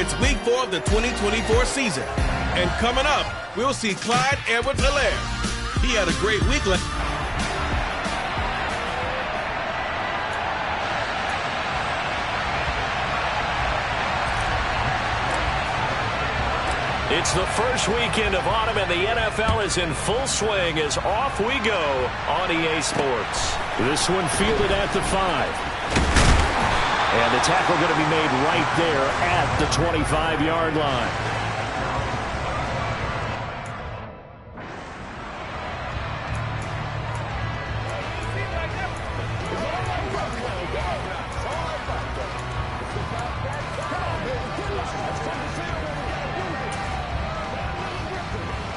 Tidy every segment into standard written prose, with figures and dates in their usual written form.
It's week 4 of the 2024 season. And coming up, we'll see Clyde Edwards-Helaire. He had a great week last. It's the first weekend of autumn, and the NFL is in full swing as off we go on EA Sports. This one fielded at the 5. And the tackle going to be made right there at the 25-yard line.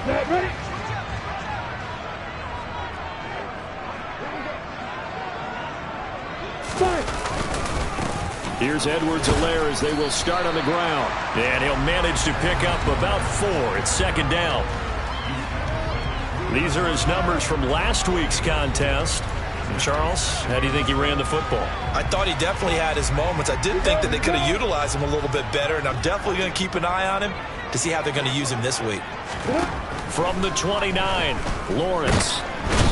Ready? Here's Edwards-Helaire as they will start on the ground. And he'll manage to pick up about 4. It's second down. These are his numbers from last week's contest. Charles, how do you think he ran the football? I thought he definitely had his moments. I did think that they could have utilized him a little bit better, and I'm definitely going to keep an eye on him to see how they're going to use him this week. From the 29, Lawrence.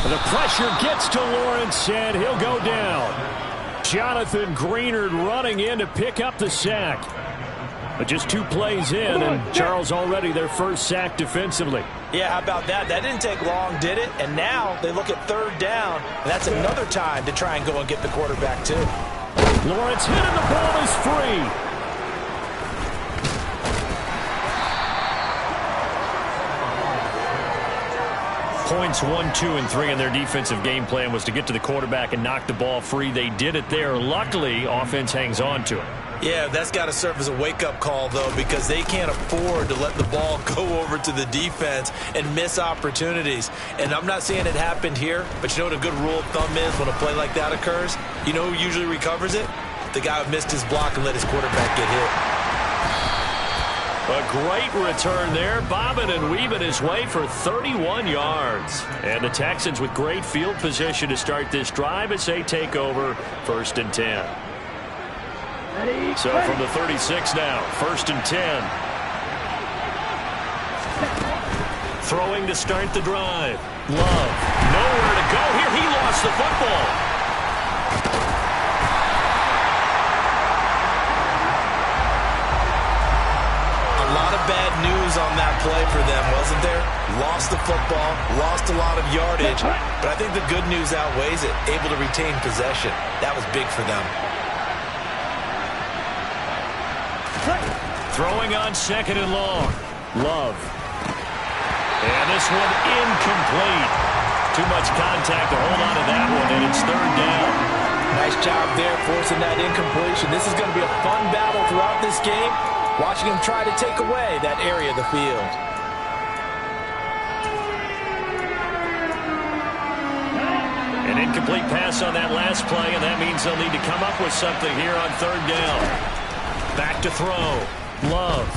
The pressure gets to Lawrence, and he'll go down. Jonathan Greenard running in to pick up the sack. But just 2 plays in, and Charles already their first sack defensively. Yeah, how about that? That didn't take long, did it? And now they look at third down, and that's another time to try and go and get the quarterback, too. Lawrence hit, and the ball is free. Points 1, 2, and 3 in their defensive game plan was to get to the quarterback and knock the ball free. They did it there. Luckily, offense hangs on to it. Yeah, that's got to serve as a wake-up call, though, because they can't afford to let the ball go over to the defense and miss opportunities. And I'm not saying it happened here, but you know what a good rule of thumb is when a play like that occurs? You know who usually recovers it? The guy who missed his block and let his quarterback get hit. A great return there, bobbing and weaving his way for 31 yards. And the Texans with great field position to start this drive as they take over 1st and 10. So from the 36 now, 1st and 10. Throwing to start the drive. Love, nowhere to go here. He lost the football. Bad news on that play for them, wasn't there? Lost the football, lost a lot of yardage, but I think the good news outweighs it. Able to retain possession. That was big for them. Throwing on 2nd and long. Love. And this one incomplete. Too much contact to hold on to that one, and it's 3rd down. Nice job there forcing that incompletion. This is going to be a fun battle throughout this game. Watching him try to take away that area of the field. An incomplete pass on that last play, and that means they'll need to come up with something here on 3rd down. Back to throw. Love.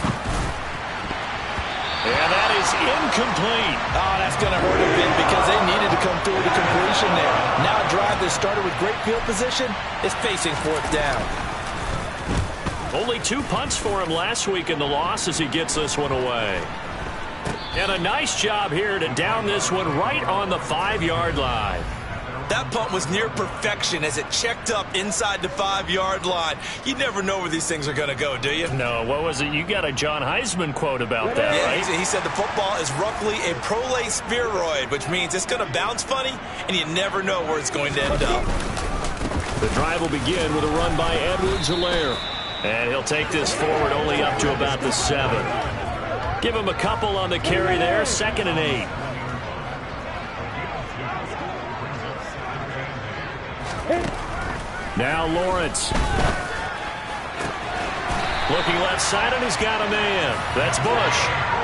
And that is incomplete. Oh, that's going to hurt a bit because they needed to come through with a completion there. Now a drive that started with great field position is facing 4th down. Only 2 punts for him last week in the loss as he gets this one away. And a nice job here to down this one right on the 5-yard line. That punt was near perfection as it checked up inside the 5-yard line. You never know where these things are going to go, do you? No, what was it? You got a John Heisman quote about that, yeah, right? He said the football is roughly a prolate spheroid, which means it's going to bounce funny, and you never know where it's going to end up. The drive will begin with a run by Edwards-Helaire. And he'll take this forward only up to about the 7. Give him a couple on the carry there. 2nd and 8. Now Lawrence. Looking left side, and he's got a man. That's Bush.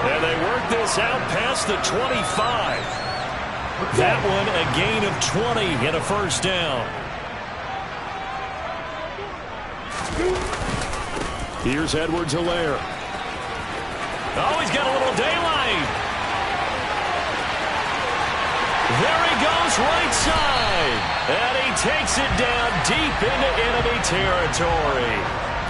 And they work this out past the 25. That one a gain of 20 and a 1st down. Here's Edwards-Helaire. Oh, he's got a little daylight. There he goes, right side. And he takes it down deep into enemy territory.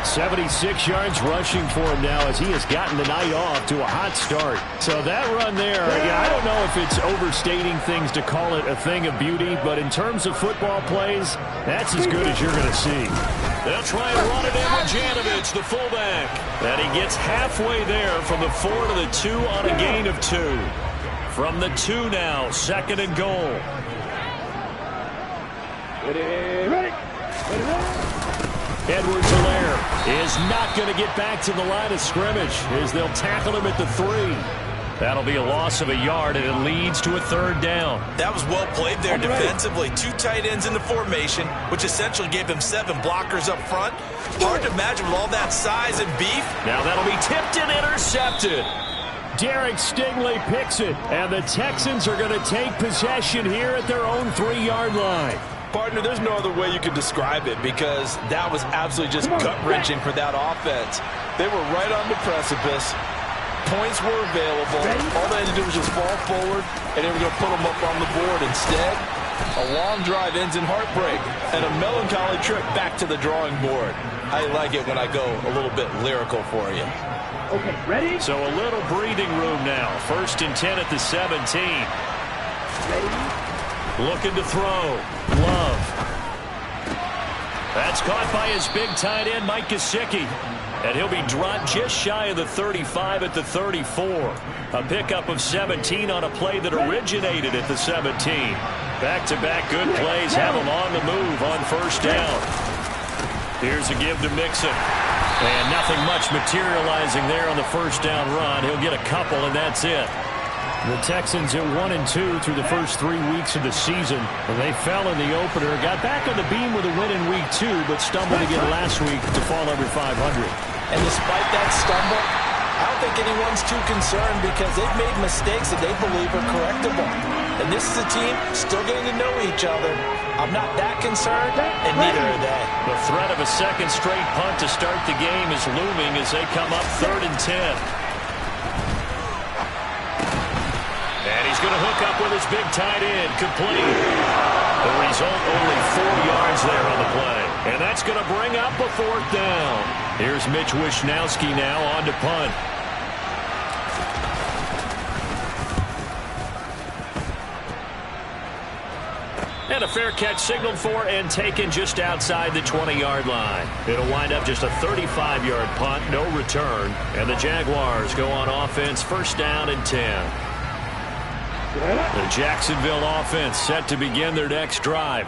76 yards rushing for him now as he has gotten the night off to a hot start. So that run there, I don't know if it's overstating things to call it a thing of beauty, but in terms of football plays, that's as good as you're going to see. They'll try and run it in with Janovich, the fullback. And he gets halfway there from the 4 to the 2 on a gain of 2. From the 2 now, 2nd and goal. Ready. Edwards-Helaire is not going to get back to the line of scrimmage as they'll tackle him at the 3. That'll be a loss of a yard, and it leads to a 3rd down. That was well played there defensively. 2 tight ends in the formation, which essentially gave him 7 blockers up front. Hard to imagine with all that size and beef. Now that'll be tipped and intercepted. Derek Stingley picks it, and the Texans are going to take possession here at their own 3-yard line. Partner, there's no other way you could describe it because that was absolutely just gut-wrenching for that offense. They were right on the precipice. Points were available. All they had to do was just fall forward, and they were going to put them up on the board. Instead, a long drive ends in heartbreak and a melancholy trip back to the drawing board. I like it when I go a little bit lyrical for you. Okay, ready? So a little breathing room now. 1st and 10 at the 17. Ready? Looking to throw. Love. That's caught by his big tight end, Mike Gesicki. And he'll be dropped just shy of the 35 at the 34. A pickup of 17 on a play that originated at the 17. Back-to-back good plays have him on the move on 1st down. Here's a give to Mixon. And nothing much materializing there on the 1st down run. He'll get a couple, and that's it. The Texans at 1-2 through the first 3 weeks of the season. And they fell in the opener. Got back on the beam with a win in week 2, but stumbled again last week to fall over 500. And despite that stumble, I don't think anyone's too concerned because they've made mistakes that they believe are correctable. And this is a team still getting to know each other. I'm not that concerned, and neither are they. The threat of a 2nd straight punt to start the game is looming as they come up 3rd and 10. And he's going to hook up with his big tight end, complete. The result, only 4 yards there on the play. And that's going to bring up a 4th down. Here's Mitch Wishnowski now on to punt. And a fair catch signaled for and taken just outside the 20-yard line. It'll wind up just a 35-yard punt, no return. And the Jaguars go on offense, 1st down and 10. The Jacksonville offense set to begin their next drive.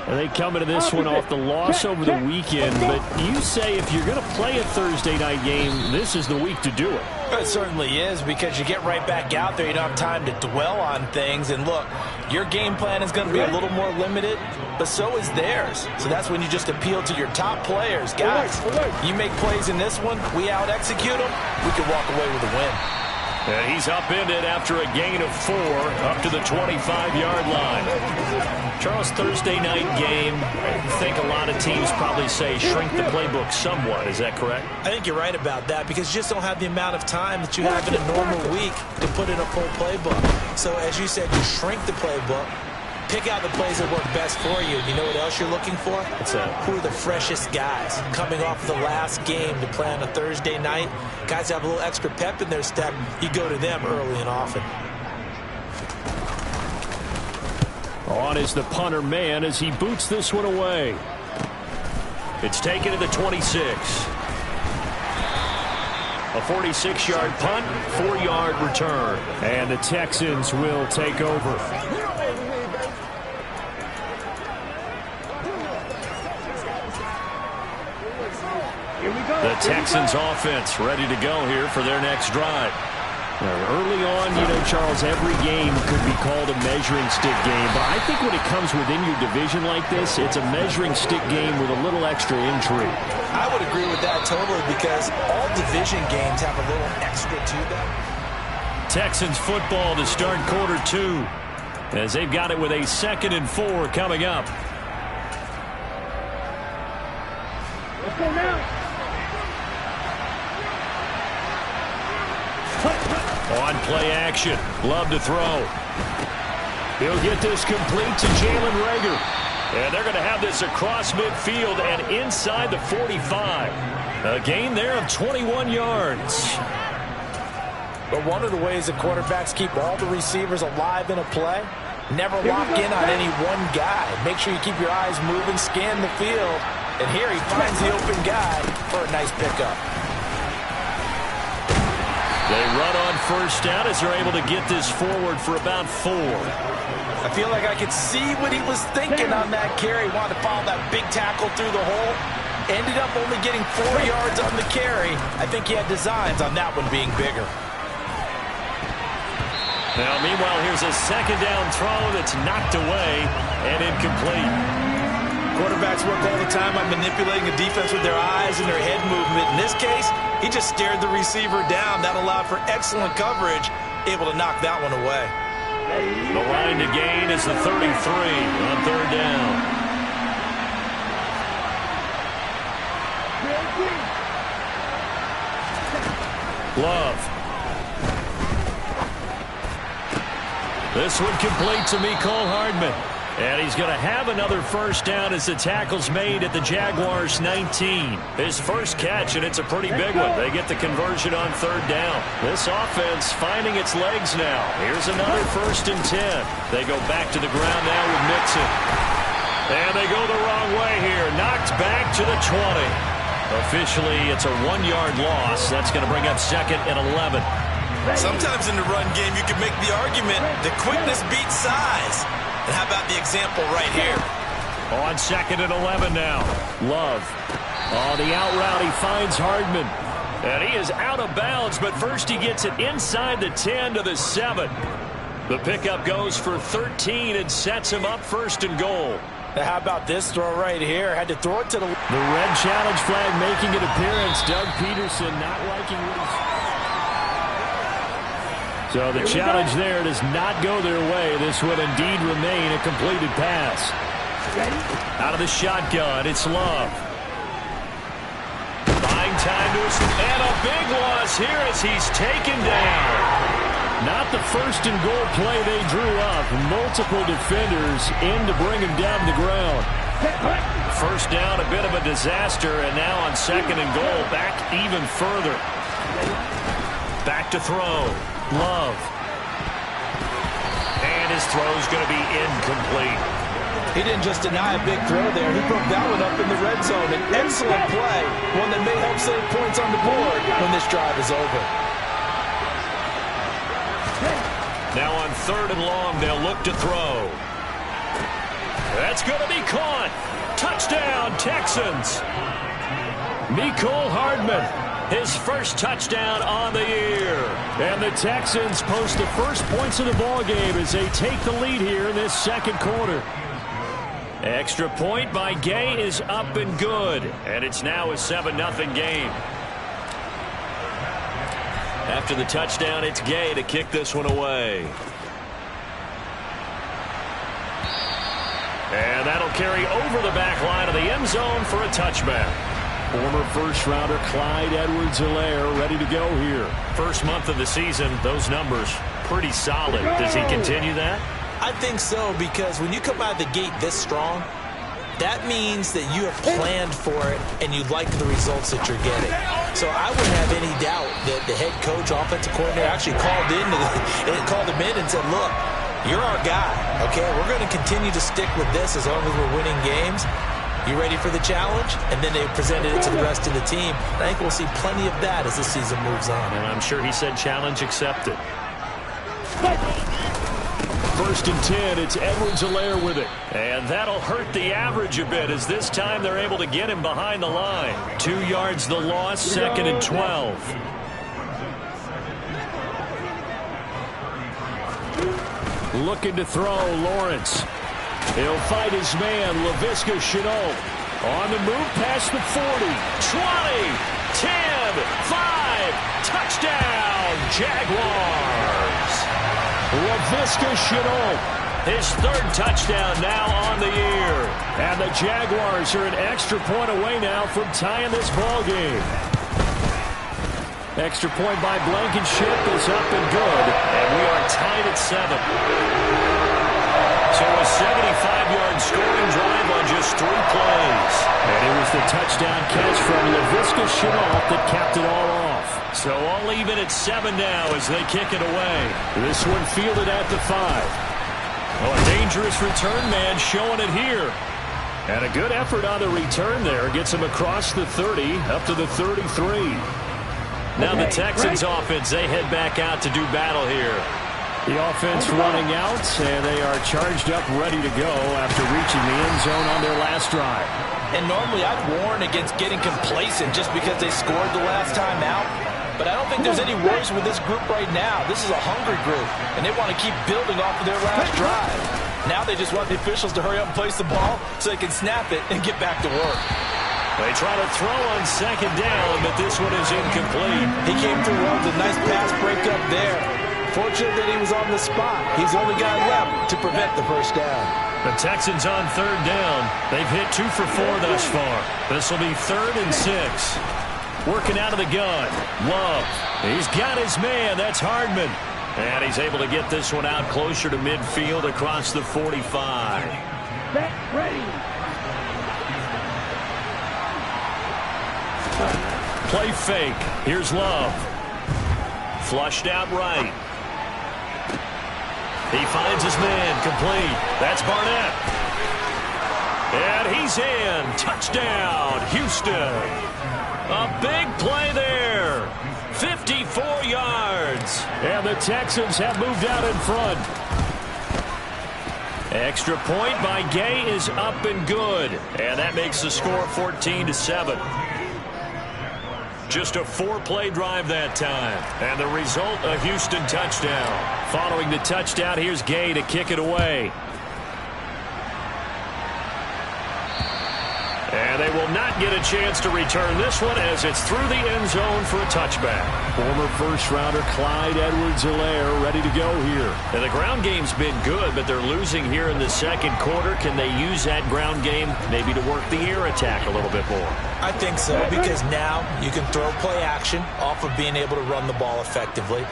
And they come into this one off the loss over the weekend, but you say if you're going to play a Thursday night game, this is the week to do it. It certainly is because you get right back out there. You don't have time to dwell on things. And look, your game plan is going to be a little more limited, but so is theirs. So that's when you just appeal to your top players. Guys, you make plays in this one, we out-execute them, we can walk away with a win. And he's upended after a gain of 4 up to the 25-yard line. Charles, Thursday night game, I think a lot of teams probably say shrink the playbook somewhat. Is that correct? I think you're right about that because you just don't have the amount of time that you have in a normal week to put in a full playbook. So as you said, you shrink the playbook. Pick out the plays that work best for you. You know what else you're looking for? Who are the freshest guys coming off of the last game to play on a Thursday night? Guys have a little extra pep in their step. You go to them early and often. On is the punter man as he boots this one away. It's taken to the 26. A 46-yard punt, 4-yard return. And the Texans will take over. The Texans offense ready to go here for their next drive. Now, early on, you know, Charles, every game could be called a measuring stick game. But I think when it comes within your division like this, it's a measuring stick game with a little extra intrigue. I would agree with that totally because all division games have a little extra to them. Texans football to start quarter 2 as they've got it with a 2nd and 4 coming up. Let's go now. On play action. Love to throw. He'll get this complete to Jalen Reagor. And they're going to have this across midfield and inside the 45. A gain there of 21 yards. But one of the ways that quarterbacks keep all the receivers alive in a play, never lock in on any one guy. Make sure you keep your eyes moving, scan the field. And here he finds the open guy for a nice pickup. They run on first down as they're able to get this forward for about 4. I feel like I could see what he was thinking on that carry. Wanted to follow that big tackle through the hole. Ended up only getting 4 yards on the carry. I think he had designs on that one being bigger. Now, meanwhile, here's a second down throw that's knocked away and incomplete. Quarterbacks work all the time on manipulating the defense with their eyes and their head movement. In this case, he just stared the receiver down. That allowed for excellent coverage, able to knock that one away. The line to gain is the 33 on third down. Love. This one complete to Mecole Hardman. And he's going to have another first down as the tackle's made at the Jaguars' 19. His first catch, and it's a pretty big one. They get the conversion on third down. This offense finding its legs now. Here's another 1st and 10. They go back to the ground now with Mixon. And they go the wrong way here. Knocked back to the 20. Officially, it's a 1-yard loss. That's going to bring up 2nd and 11. Sometimes in the run game, you can make the argument that quickness beats size. And how about the example right here? On 2nd and 11 now. Love. Oh, the out route, he finds Hardman. And he is out of bounds, but first he gets it inside the 10 to the 7. The pickup goes for 13 and sets him up 1st and goal. Now how about this throw right here? Had to throw it to the... The red challenge flag making an appearance. Doug Peterson not liking what he's... So the challenge there does not go their way. This will indeed remain a completed pass. Out of the shotgun, it's Love. Buying time to us, and a big loss here as he's taken down. Not the 1st and goal play they drew up. Multiple defenders in to bring him down to the ground. First down, a bit of a disaster, and now on 2nd and goal, back even further. Back to throw. Love. And his throw's going to be incomplete. He didn't just deny a big throw there. He broke that one up in the red zone. An excellent play. One that may help save points on the board when this drive is over. Now on 3rd and long, they'll look to throw. That's going to be caught. Touchdown, Texans. Mecole Hardman. His first touchdown on the year. And the Texans post the first points of the ballgame as they take the lead here in this 2nd quarter. Extra point by Gay is up and good. And it's now a 7-0 game. After the touchdown, it's Gay to kick this one away. And that'll carry over the back line of the end zone for a touchback. Former first-rounder Clyde Edwards-Helaire ready to go here. First month of the season, those numbers pretty solid. Does he continue that? I think so, because when you come out of the gate this strong, that means that you have planned for it and you like the results that you're getting. So I wouldn't have any doubt that the head coach, offensive coordinator actually called him in and said, look, you're our guy, okay? We're going to continue to stick with this as long as we're winning games. You ready for the challenge? And then they presented it to the rest of the team. I think we'll see plenty of that as the season moves on. And I'm sure he said challenge accepted. 1st and 10, it's Edwards-Helaire with it. And that'll hurt the average a bit as this time they're able to get him behind the line. 2 yards the loss, 2nd and 12. Looking to throw, Lawrence. He'll fight his man, Laviska Shenault. On the move past the 40. 20, 10, 5. Touchdown, Jaguars. Laviska Shenault. His 3rd touchdown now on the year. And the Jaguars are an extra point away now from tying this ball game. Extra point by Blankenship is up and good. And we are tied at 7. So a 75-yard scoring drive on just 3 plays. And it was the touchdown catch from Laviska Shenault that capped it all off. So all even at 7 now as they kick it away. This one fielded at the 5. Oh, a dangerous return man showing it here. And a good effort on the return there. Gets him across the 30 up to the 33. Now the Texans offense, they head back out to do battle here. The offense running out, and they are charged up, ready to go after reaching the end zone on their last drive. And normally I'd warn against getting complacent just because they scored the last time out. But I don't think there's any worries with this group right now. This is a hungry group, and they want to keep building off of their last drive. Now they just want the officials to hurry up and place the ball so they can snap it and get back to work. They try to throw on second down, but this one is incomplete. He came through well with a nice pass breakup there. Fortunate that he was on the spot. He's the only guy left to prevent the first down. The Texans on third down. They've hit 2 for 4 thus far. This will be 3rd and 6. Working out of the gun. Love. He's got his man. That's Hardman. And he's able to get this one out closer to midfield across the 45. Back ready. Play fake. Here's Love. Flushed out right. He finds his man, complete. That's Barnett. And he's in. Touchdown, Houston. A big play there. 54 yards. And the Texans have moved out in front. Extra point by Gay is up and good. And that makes the score 14-7. Just a 4-play drive that time. And the result, a Houston touchdown. Following the touchdown, here's Gay to kick it away. And they will not get a chance to return this one as it's through the end zone for a touchback. Former first-rounder Clyde Edwards-Helaire ready to go here. And the ground game's been good, but they're losing here in the second quarter. Can they use that ground game maybe to work the air attack a little bit more? I think so, because now you can throw play action off of being able to run the ball effectively.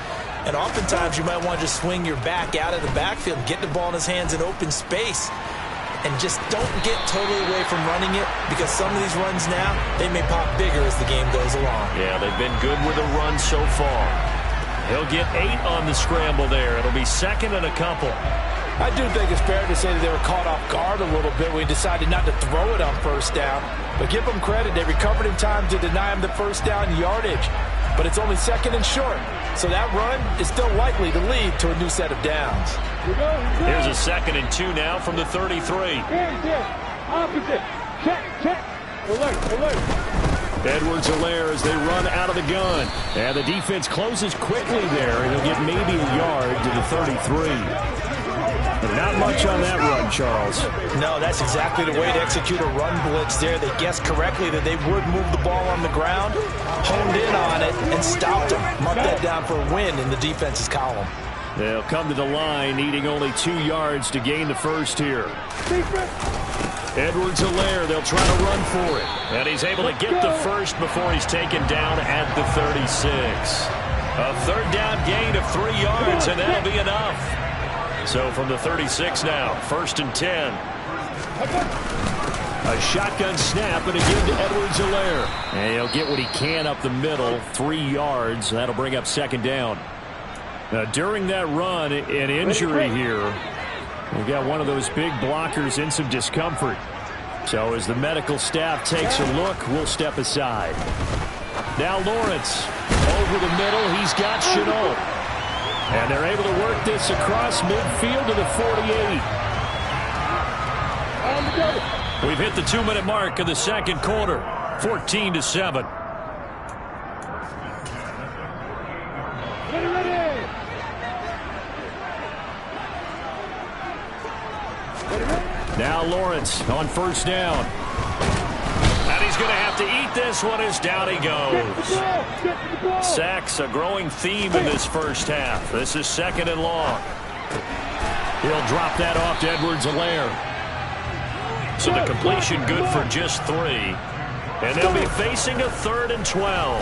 And oftentimes you might want to just swing your back out of the backfield and get the ball in his hands in open space. And just don't get totally away from running it, because some of these runs now, they may pop bigger as the game goes along. Yeah, they've been good with a run so far. He'll get 8 on the scramble there. It'll be 2nd and a couple. I do think it's fair to say that they were caught off guard a little bit when he decided not to throw it on first down. But give them credit. They recovered in time to deny him the first down yardage. But it's only 2nd and short. So that run is still likely to lead to a new set of downs. Here's a 2nd and 2 now from the 33. Opposite. Check. Alert. Edwards-Helaire as they run out of the gun. And the defense closes quickly there, and he'll get maybe a yard to the 33. But not much on that run, Charles. No, that's exactly the way to execute a run blitz there. They guessed correctly that they would move the ball on the ground, honed in on it, and stopped them. Mark that down for a win in the defense's column. They'll come to the line, needing only 2 yards to gain the first here. Edwards-Helaire, they'll try to run for it. And he's able to get the first before he's taken down at the 36. A 3rd down gain of 3 yards, and that'll be enough. So from the 36 now, 1st and 10. A shotgun snap, and again to Edwards-Helaire. And he'll get what he can up the middle, 3 yards. That'll bring up 2nd down. Now, during that run, an injury here. We got one of those big blockers in some discomfort. So as the medical staff takes a look, we'll step aside. Now Lawrence over the middle. He's got Shenault. And they're able to work this across midfield to the 48. We've hit the 2-minute mark of the second quarter. 14-7. Now Lawrence on first down. And he's going to have to eat this one as down he goes. Sacks, a growing theme in this first half. This is 2nd and long. He'll drop that off to Edwards-Helaire. So the completion good for just 3. And they'll be facing a 3rd and 12.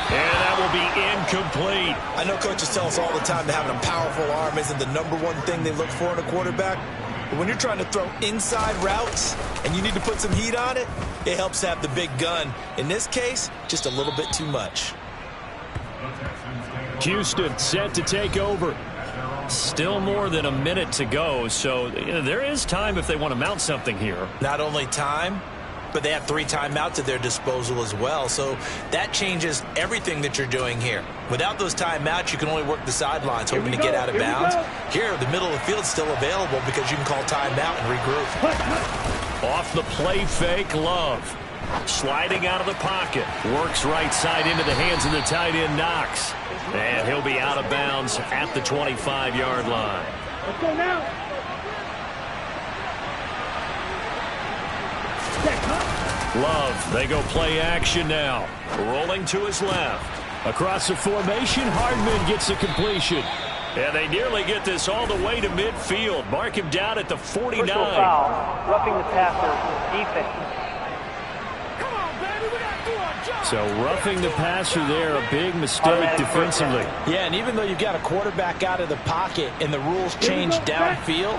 And that will be incomplete. I know coaches tell us all the time that having a powerful arm isn't the number one thing they look for in a quarterback. But when you're trying to throw inside routes and you need to put some heat on it, it helps to have the big gun. In this case, just a little bit too much. Houston set to take over. Still more than a minute to go, so there is time if they want to mount something here. Not only time, but they have 3 timeouts at their disposal as well. So that changes everything that you're doing here. Without those timeouts, you can only work the sidelines, hoping to get out of bounds. Here, the middle of the field is still available because you can call timeout and regroup. Off the play fake, Love. Sliding out of the pocket. Works right side into the hands of the tight end, Knox. And he'll be out of bounds at the 25-yard line. Let's go now. Love, they go play action now. Rolling to his left. Across the formation, Hardman gets the completion. And they nearly get this all the way to midfield. Mark him down at the 49. Personal foul, roughing the passer, defense. So roughing the passer there, a big mistake defensively. Yeah, and even though you've got a quarterback out of the pocket and the rules change downfield,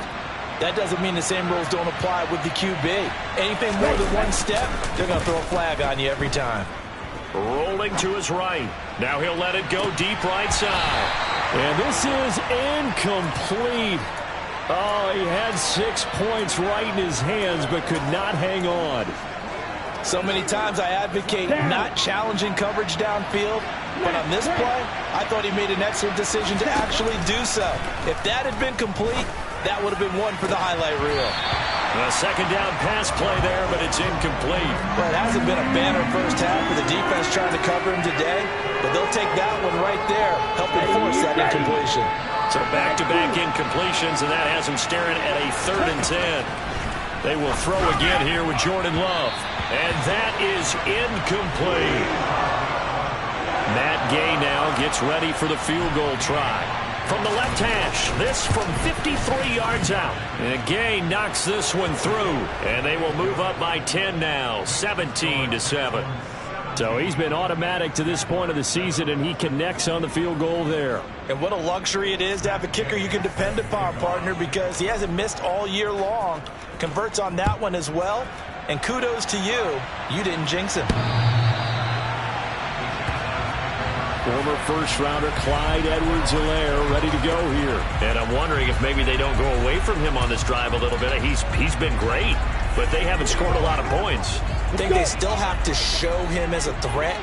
that doesn't mean the same rules don't apply with the QB. Anything more than one step, they're going to throw a flag on you every time. Rolling to his right. Now he'll let it go deep right side. And this is incomplete. Oh, he had 6 points right in his hands but could not hang on. So many times I advocate not challenging coverage downfield, but on this play, I thought he made an excellent decision to actually do so. If that had been complete, that would have been one for the highlight reel. A second down pass play there, but it's incomplete. Well, it hasn't been a banner first half for the defense trying to cover him today, but they'll take that one right there, helping force that incompletion. So back-to-back incompletions, and that has him staring at a 3rd and 10. They will throw again here with Jordan Love. And that is incomplete. Matt Gay now gets ready for the field goal try. From the left hash, this from 53 yards out. And Gay knocks this one through. And they will move up by 10 now, 17-7. So he's been automatic to this point of the season, and he connects on the field goal there. And what a luxury it is to have a kicker you can depend upon, partner, because he hasn't missed all year long. Converts on that one as well. And kudos to you. You didn't jinx him. Former first-rounder Clyde Edwards-Helaire ready to go here. And I'm wondering if maybe they don't go away from him on this drive a little bit. He's been great, but they haven't scored a lot of points. I think they still have to show him as a threat.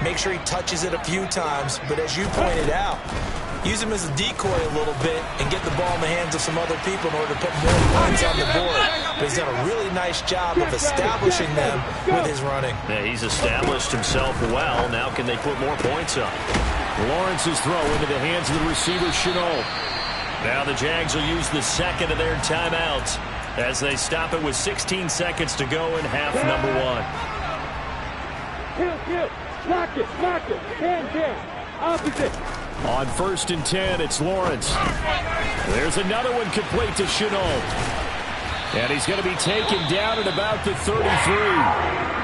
Make sure he touches it a few times. But as you pointed out, use him as a decoy a little bit and get the ball in the hands of some other people in order to put more points on the board. But he's done a really nice job of establishing them with his running. Yeah, he's established himself well. Now can they put more points up? Lawrence's throw into the hands of the receiver, Chenault. Now the Jags will use the second of their timeouts as they stop it with 16 seconds to go in half number 1. Kill. Lock it. 10. Opposite. On 1st and 10, it's Lawrence. There's another one complete to Chenault. And he's going to be taken down at about the 33.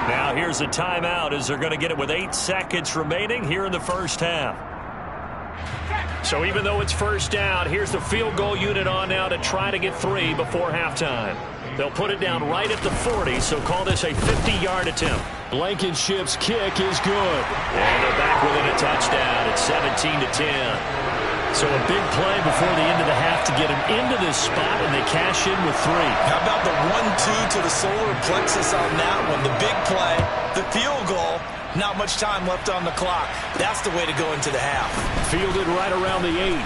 Now here's a timeout as they're going to get it with 8 seconds remaining here in the first half. So even though it's first down, here's the field goal unit on now to try to get 3 before halftime. They'll put it down right at the 40, so call this a 50-yard attempt. Blankenship's kick is good. And they're back within a touchdown at 17-10. So a big play before the end of the half to get him into this spot, and they cash in with 3. How about the 1-2 to the solar plexus on that one? The big play, the field goal, not much time left on the clock. That's the way to go into the half. Fielded right around the 8.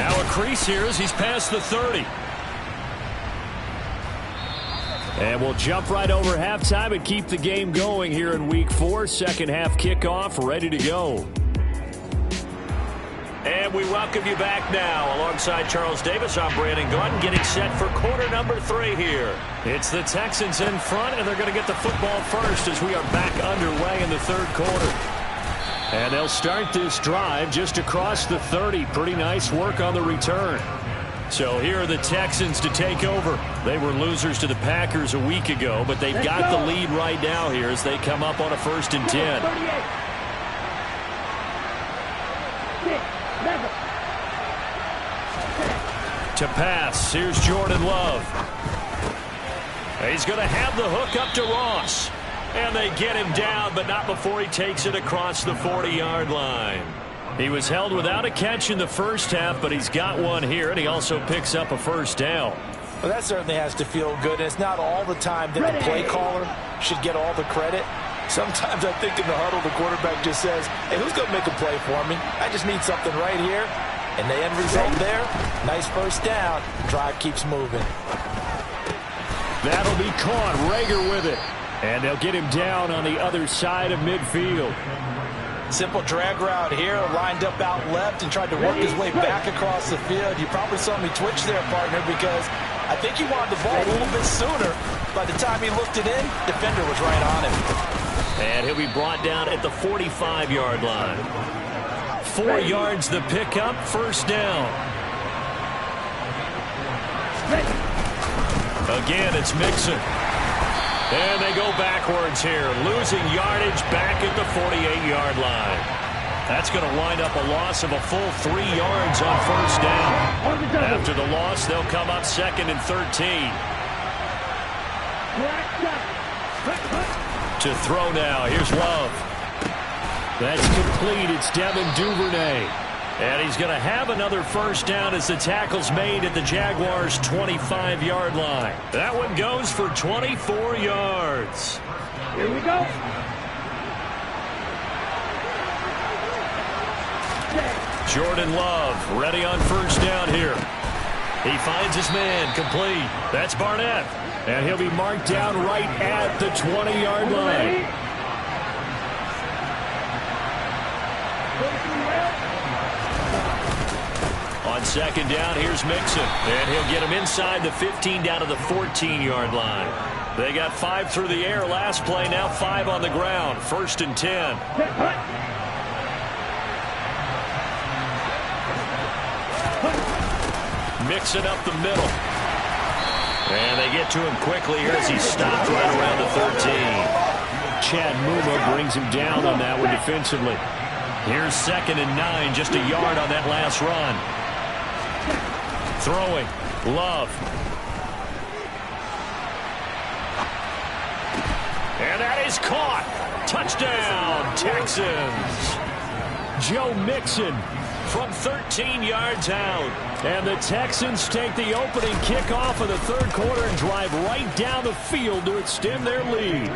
Now a crease here as he's past the 30. And we'll jump right over halftime and keep the game going here in Week 4. Second half kickoff, ready to go. And we welcome you back now. Alongside Charles Davis, I'm Brandon Gordon, getting set for quarter number 3 here. It's the Texans in front, and they're going to get the football first as we are back underway in the 3rd quarter. And they'll start this drive just across the 30. Pretty nice work on the return. So here are the Texans to take over. They were losers to the Packers a week ago, but they've got the lead right now here as they come up on a 1st and 10. To pass, here's Jordan Love. He's going to have the hook up to Ross. And they get him down, but not before he takes it across the 40-yard line. He was held without a catch in the first half, but he's got one here, and he also picks up a first down. Well, that certainly has to feel good. And it's not all the time that the play caller should get all the credit. Sometimes I think in the huddle, the quarterback just says, hey, who's going to make a play for me? I just need something right here. And the end result there, nice first down. Drive keeps moving. That'll be caught. Rager with it. And they'll get him down on the other side of midfield. Simple drag route here, lined up out left and tried to work his way back across the field. You probably saw me twitch there, partner, because I think he wanted the ball a little bit sooner. By the time he looked it in, defender was right on him. And he'll be brought down at the 45-yard line. 4 yards the pickup, first down. Again, it's Mixon. And they go backwards here, losing yardage back at the 48-yard line. That's going to wind up a loss of a full 3 yards on first down. After the loss, they'll come up 2nd and 13. To throw now, here's Love. That's complete, it's Devin Duvernay. And he's going to have another first down as the tackle's made at the Jaguars' 25-yard line. That one goes for 24 yards. Here we go. Jordan Love ready on first down here. He finds his man, complete. That's Barnett. And he'll be marked down right at the 20-yard line. On second down, here's Mixon. And he'll get him inside the 15 down to the 14-yard line. They got 5 through the air last play, now 5 on the ground. 1st and 10. Mixon up the middle. And they get to him quickly here as he's stopped right around the 13. Chad Muma brings him down on that one defensively. Here's 2nd and 9, just a yard on that last run. Throwing, Love. And that is caught. Touchdown, Texans. Joe Mixon from 13 yards out. And the Texans take the opening kickoff of the third quarter and drive right down the field to extend their lead.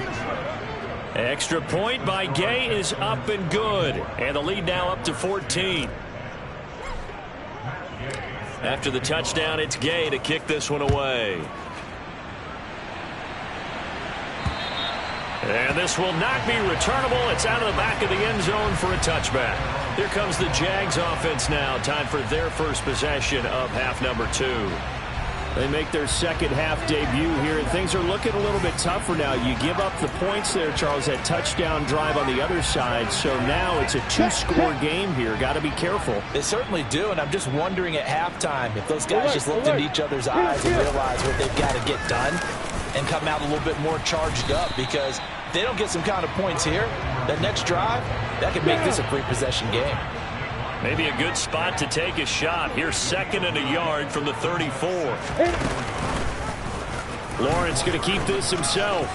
Extra point by Gay is up and good. And the lead now up to 14. After the touchdown, it's Gay to kick this one away. And this will not be returnable. It's out of the back of the end zone for a touchback. Here comes the Jags offense now. Time for their first possession of half number 2. They make their second half debut here, and things are looking a little bit tougher now. You give up the points there, Charles, that touchdown drive on the other side. So now it's a 2-score game here. Got to be careful. They certainly do, and I'm just wondering at halftime if those guys just looked into each other's eyes and realized what they've got to get done and come out a little bit more charged up, because if they don't get some kind of points here, that next drive, that could make this a 3-possession game. Maybe a good spot to take a shot. Here's 2nd and a yard from the 34. Lawrence going to keep this himself.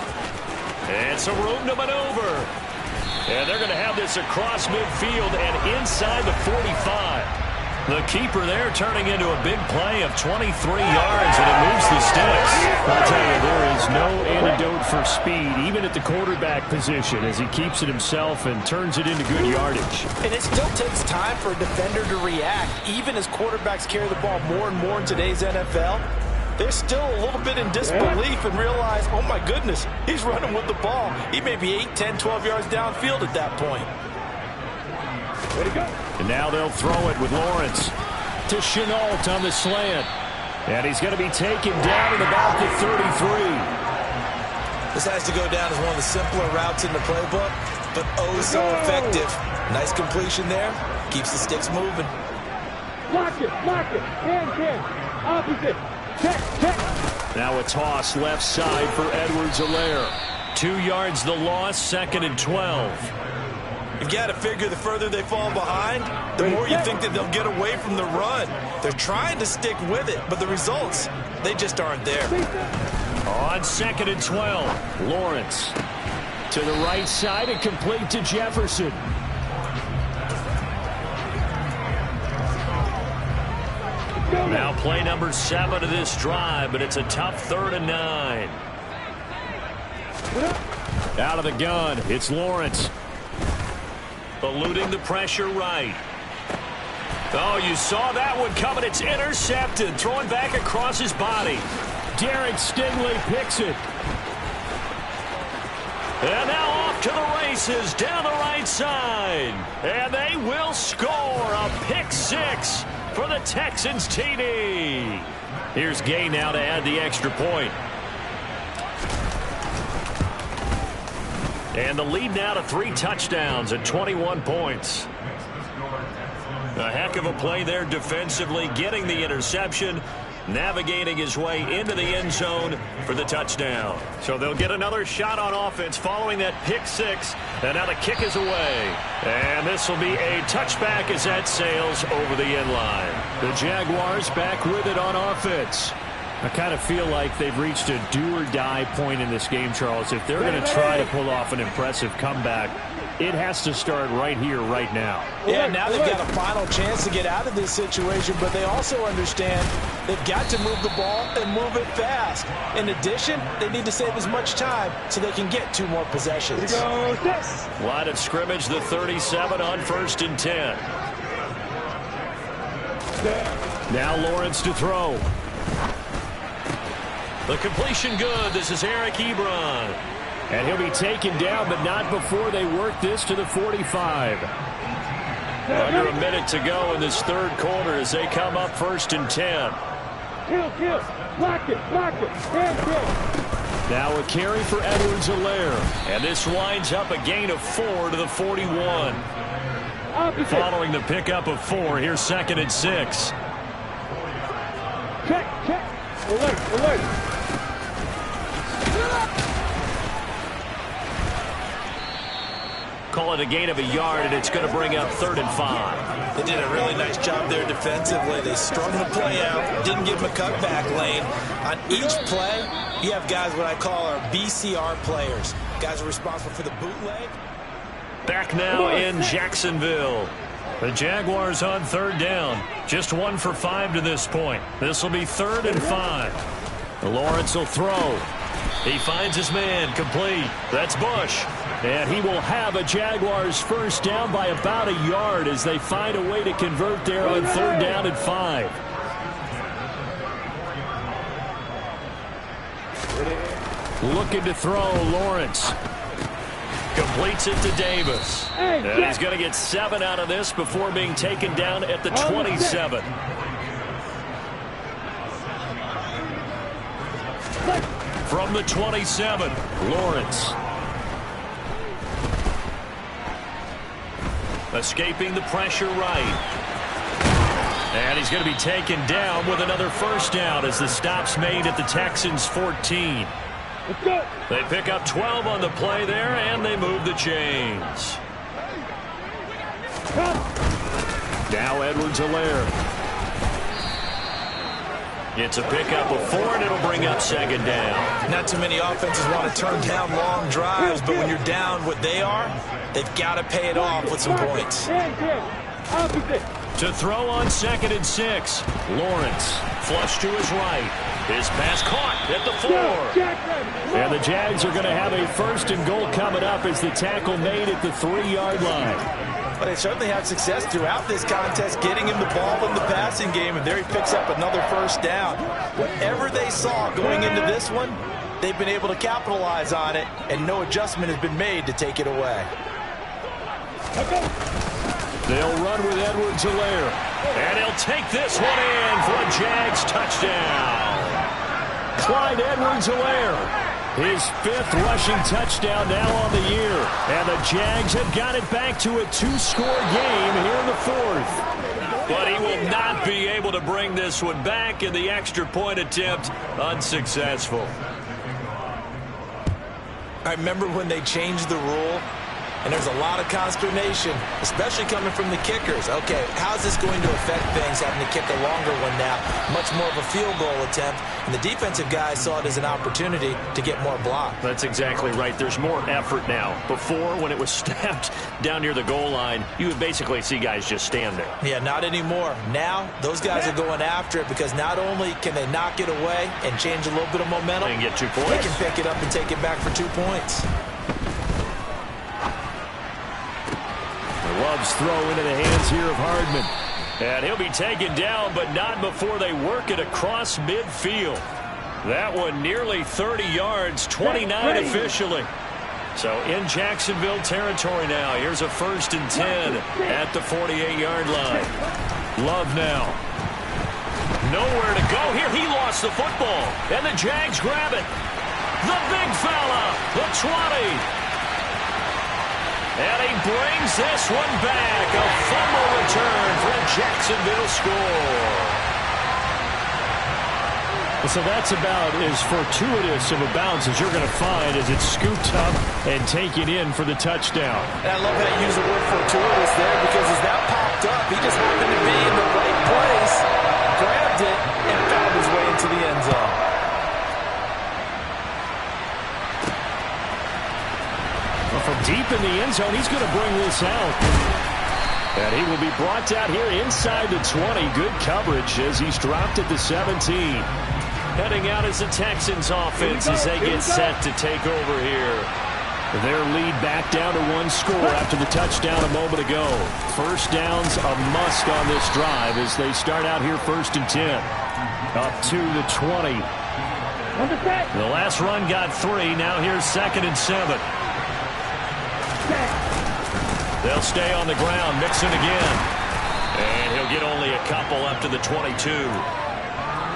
And some room to maneuver. And they're going to have this across midfield and inside the 45. The keeper there turning into a big play of 23 yards, and it moves the sticks. I'll tell you, there is no antidote for speed, even at the quarterback position, as he keeps it himself and turns it into good yardage. And it still takes time for a defender to react. Even as quarterbacks carry the ball more and more in today's NFL, they're still a little bit in disbelief and realize, oh my goodness, he's running with the ball. He may be 8, 10, 12 yards downfield at that point. Way to go. And now they'll throw it with Lawrence to Chenault on the slant. And he's going to be taken down at about the 33. This has to go down as one of the simpler routes in the playbook, but oh so effective. Nice completion there. Keeps the sticks moving. Lock it. Hand. Opposite. Check. Now a toss left side for Edwards-Helaire. 2 yards the loss, 2nd and 12. You've got to figure the further they fall behind, the more you think that they'll get away from the run. They're trying to stick with it, but the results, they just aren't there. On 2nd and 12, Lawrence to the right side and complete to Jefferson. Now play number 7 of this drive, but it's a tough 3rd and 9. Out of the gun, it's Lawrence. Eluding the pressure right. Oh, you saw that one coming. It's intercepted. Throwing back across his body. Derek Stingley picks it. And now off to the races down the right side. And they will score a pick 6 for the Texans TD. Here's Gay now to add the extra point. And the lead now to 3 touchdowns at 21 points. A heck of a play there defensively, getting the interception, navigating his way into the end zone for the touchdown. So they'll get another shot on offense following that pick 6. And now the kick is away. And this will be a touchback as that sails over the end line. The Jaguars back with it on offense. I kind of feel like they've reached a do-or-die point in this game, Charles. If they're going to try to pull off an impressive comeback, it has to start right here, right now. Yeah, now they've got a final chance to get out of this situation, but they also understand they've got to move the ball and move it fast. In addition, they need to save as much time so they can get 2 more possessions. Line of scrimmage, the 37 on 1st and 10. Now Lawrence to throw. The completion good. This is Eric Ebron. And he'll be taken down, but not before they work this to the 45. Under a minute to go in this 3rd quarter as they come up 1st and 10. Kill. Block it. Now a carry for Edwards-Helaire. And this winds up a gain of 4 to the 41. Following the pickup of 4, here's 2nd and 6. Check. Alert. Call it a gain of a yard, and it's going to bring up 3rd and 5. They did a really nice job there defensively. They strung the play out, didn't give them a cutback lane. On each play, you have guys what I call our BCR players. Guys are responsible for the bootleg. Back now in Jacksonville. The Jaguars on 3rd down. Just 1 for 5 to this point. This will be 3rd and 5. Lawrence will throw. He finds his man, complete. That's Bush. And he will have a Jaguars first down by about a yard as they find a way to convert there on 3rd down and 5. Looking to throw, Lawrence. Completes it to Davis. And he's going to get 7 out of this before being taken down at the 27. From the 27, Lawrence. Escaping the pressure right. And he's going to be taken down with another first down as the stop's made at the Texans' 14. They pick up 12 on the play there, and they move the chains. Now Edwards-Helaire. It's a pickup of 4, and it'll bring up 2nd down. Not too many offenses want to turn down long drives, but when you're down what they are, they've got to pay it off with some points. To throw on 2nd and 6, Lawrence. Flush to his right. His pass caught at the 4. And the Jags are going to have a 1st and goal coming up as the tackle made at the 3-yard line. But they certainly had success throughout this contest, getting him the ball in the passing game, and there he picks up another first down. Whatever they saw going into this one, they've been able to capitalize on it, and no adjustment has been made to take it away. They'll run with Edwards-Helaire. And he'll take this one in for a Jags touchdown. Clyde Edwards-Helaire. His 5th rushing touchdown now on the year. And the Jags have got it back to a 2-score game here in the 4th. But he will not be able to bring this one back, in the extra point attempt unsuccessful. I remember when they changed the rule and there's a lot of consternation, especially coming from the kickers. Okay, how's this going to affect things, having to kick a longer one now, much more of a field goal attempt, and the defensive guys saw it as an opportunity to get more block. That's exactly right. There's more effort now. Before, when it was snapped down near the goal line, you would basically see guys just stand there. Yeah, not anymore. Now, those guys are going after it because not only can they knock it away and change a little bit of momentum, and get 2 points. They can pick it up and take it back for 2 points. The Love's throw into the hands here of Hardman. And he'll be taken down, but not before they work it across midfield. That one nearly 30 yards, 29 officially. So in Jacksonville territory now. Here's a 1st and 10 at the 48-yard line. Love now. Nowhere to go here. He lost the football. And the Jags grab it. The big fella. The 20. And he brings this one back. A fumble return for a Jacksonville score. So that's about as fortuitous of a bounce as you're going to find as it's scooped up and taken in for the touchdown. And I love how you use the word fortuitous there because as that popped up, he just happened to be in the right place, grabbed it, and found his way into the end zone. Well, from deep in the end zone, he's going to bring this out. And he will be brought down here inside the 20. Good coverage as he's dropped at the 17. Heading out as the Texans offense as they get set to take over here. Their lead back down to 1 score after the touchdown a moment ago. First down's a must on this drive as they start out here 1st and 10. Up to the 20. The last run got 3. Now here's 2nd and 7. They'll stay on the ground. Mixon again. And he'll get only a couple up to the 22.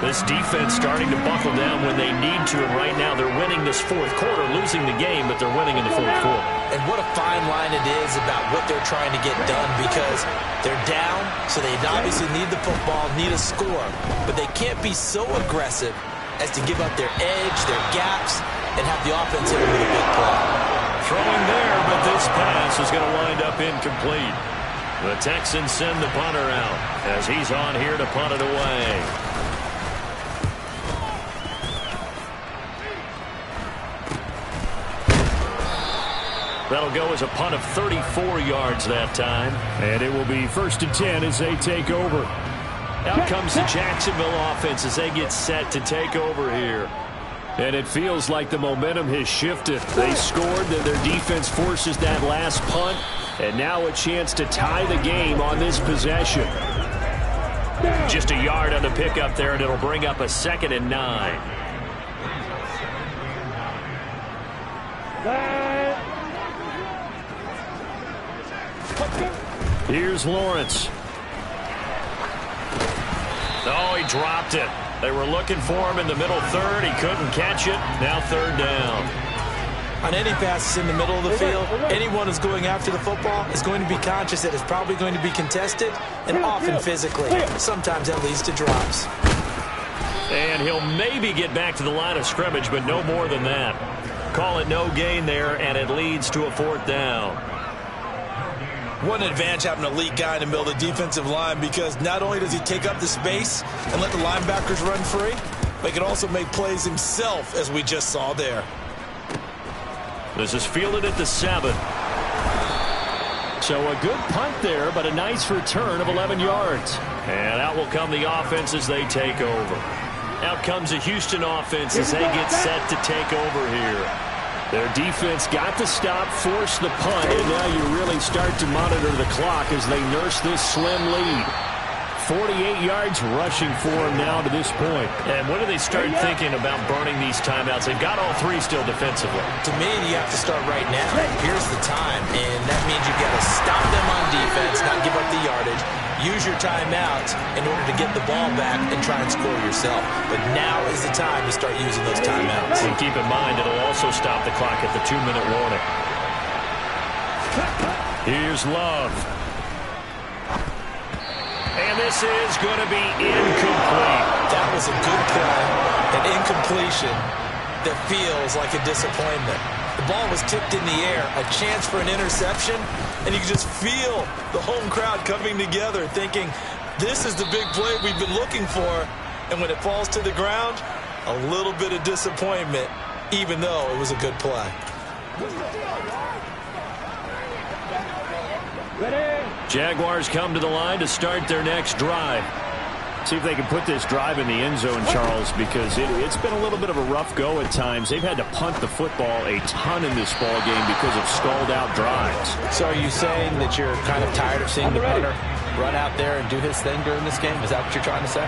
This defense starting to buckle down when they need to, and right now they're winning this 4th quarter, losing the game, but they're winning in the 4th quarter. And what a fine line it is about what they're trying to get done because they're down, so they obviously need the football, need a score, but they can't be so aggressive as to give up their edge, their gaps, and have the offense hit them with a big play. Throwing there, but this pass is going to wind up incomplete. The Texans send the punter out as he's on here to punt it away. That'll go as a punt of 34 yards that time. And it will be 1st and 10 as they take over. Out comes the Jacksonville offense as they get set to take over here. And it feels like the momentum has shifted. They scored, then their defense forces that last punt. And now a chance to tie the game on this possession. Just a yard on the pickup there, and it'll bring up a 2nd and 9. Here's Lawrence. Oh, he dropped it. They were looking for him in the middle 3rd. He couldn't catch it. Now 3rd down. On any passes in the middle of the field, anyone who's going after the football is going to be conscious that it's probably going to be contested and often physically. Sometimes that leads to drops. And he'll maybe get back to the line of scrimmage, but no more than that. Call it no gain there, and it leads to a 4th down. What an advantage having an elite guy in the middle of the defensive line because not only does he take up the space and let the linebackers run free, but he can also make plays himself, as we just saw there. This is fielded at the 7. So a good punt there, but a nice return of 11 yards. And out will come the offense as they take over. Out comes the Houston offense as they get set to take over here. Their defense got the stop, forced the punt, and now you really start to monitor the clock as they nurse this slim lead. 48 yards rushing for him now to this point. And when do they start thinking about burning these timeouts? They've got all 3 still defensively. To me, you have to start right now. Here's the time, and that means you've got to stop them on defense, not give up the yardage. Use your timeouts in order to get the ball back and try and score yourself. But now is the time to start using those timeouts. And keep in mind, it'll also stop the clock at the 2-minute warning. Here's Love. And this is going to be incomplete. That was a good play, an incompletion that feels like a disappointment. The ball was tipped in the air, a chance for an interception, and you can just feel the home crowd coming together thinking, this is the big play we've been looking for. And when it falls to the ground, a little bit of disappointment, even though it was a good play. Jaguars come to the line to start their next drive. See if they can put this drive in the end zone, Charles, because it's been a little bit of a rough go at times. They've had to punt the football a ton in this ball game because of stalled-out drives. So are you saying that you're kind of tired of seeing the punter run out there and do his thing during this game? Is that what you're trying to say?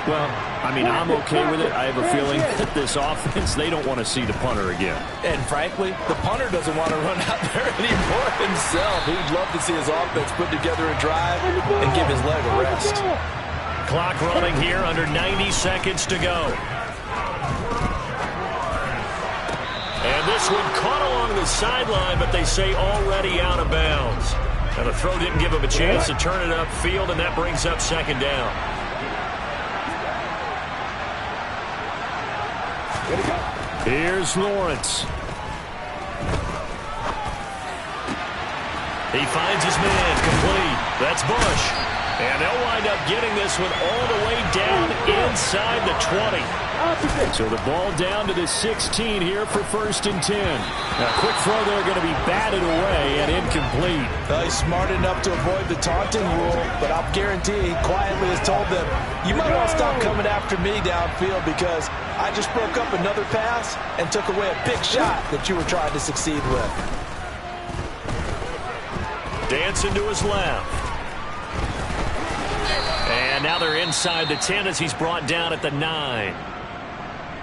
Well, I mean, I'm okay with it. I have a feeling that this offense, they don't want to see the punter again. And frankly, the punter doesn't want to run out there anymore himself. He'd love to see his offense put together a drive and give his leg a rest. Clock running here, under 90 seconds to go. And this one caught along the sideline, but they say already out of bounds. And the throw didn't give him a chance to turn it upfield, and that brings up second down. Here's Lawrence. He finds his man, complete. That's Bush. And they'll wind up getting this one all the way down inside the 20. So the ball down to the 16 here for 1st and 10. Now, a quick throw there going to be batted away and incomplete. He's smart enough to avoid the taunting rule, but I'll guarantee he quietly has told them, you might want to stop coming after me downfield because I just broke up another pass and took away a big shot that you were trying to succeed with. Dancing to his left. And now they're inside the 10 as he's brought down at the 9.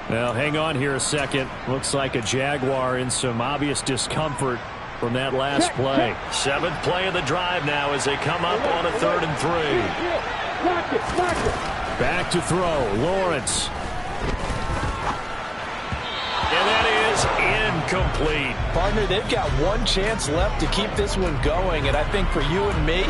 Now, hang on here a second. Looks like a Jaguar in some obvious discomfort from that last play. 7th play of the drive now as they come up on a 3rd and 3. Back to throw. Lawrence. And that is incomplete. Partner, they've got one chance left to keep this one going, and I think for you and me,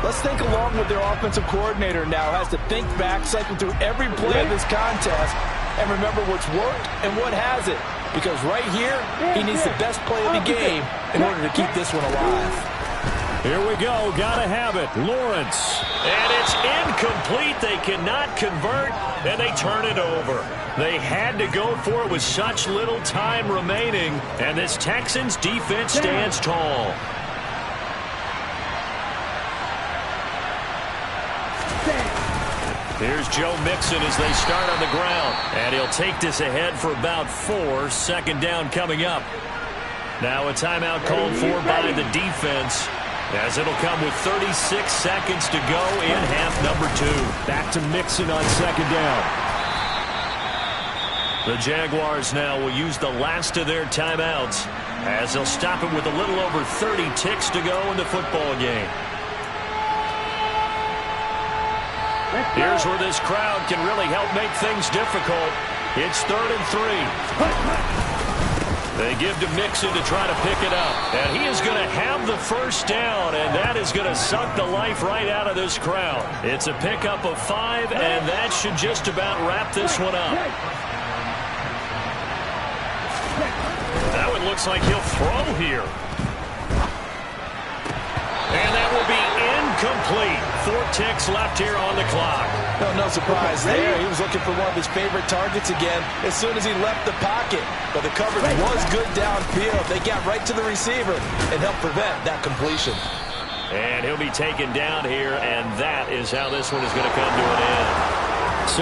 let's think along with their offensive coordinator now has to think back, cycle through every play of this contest, and remember what's worked and what hasn't. Because right here, he needs the best play of the game in order to keep this one alive. Here we go. Gotta have it. Lawrence. And it's incomplete. They cannot convert, and they turn it over. They had to go for it with such little time remaining, and this Texans defense stands tall. Here's Joe Mixon as they start on the ground. And he'll take this ahead for about 4. Second down coming up. Now a timeout called for by the defense, as it'll come with 36 seconds to go in half number 2. Back to Mixon on second down. The Jaguars now will use the last of their timeouts as they'll stop it with a little over 30 ticks to go in the football game. Here's where this crowd can really help make things difficult. It's 3rd and 3. They give to Mixon to try to pick it up. And he is going to have the first down, and that is going to suck the life right out of this crowd. It's a pickup of 5, and that should just about wrap this one up. That one looks like he'll throw here. And that will be incomplete. 4 ticks left here on the clock. No surprise there. He was looking for one of his favorite targets again as soon as he left the pocket. But the coverage was good downfield. They got right to the receiver and helped prevent that completion. And he'll be taken down here, and that is how this one is going to come to an end.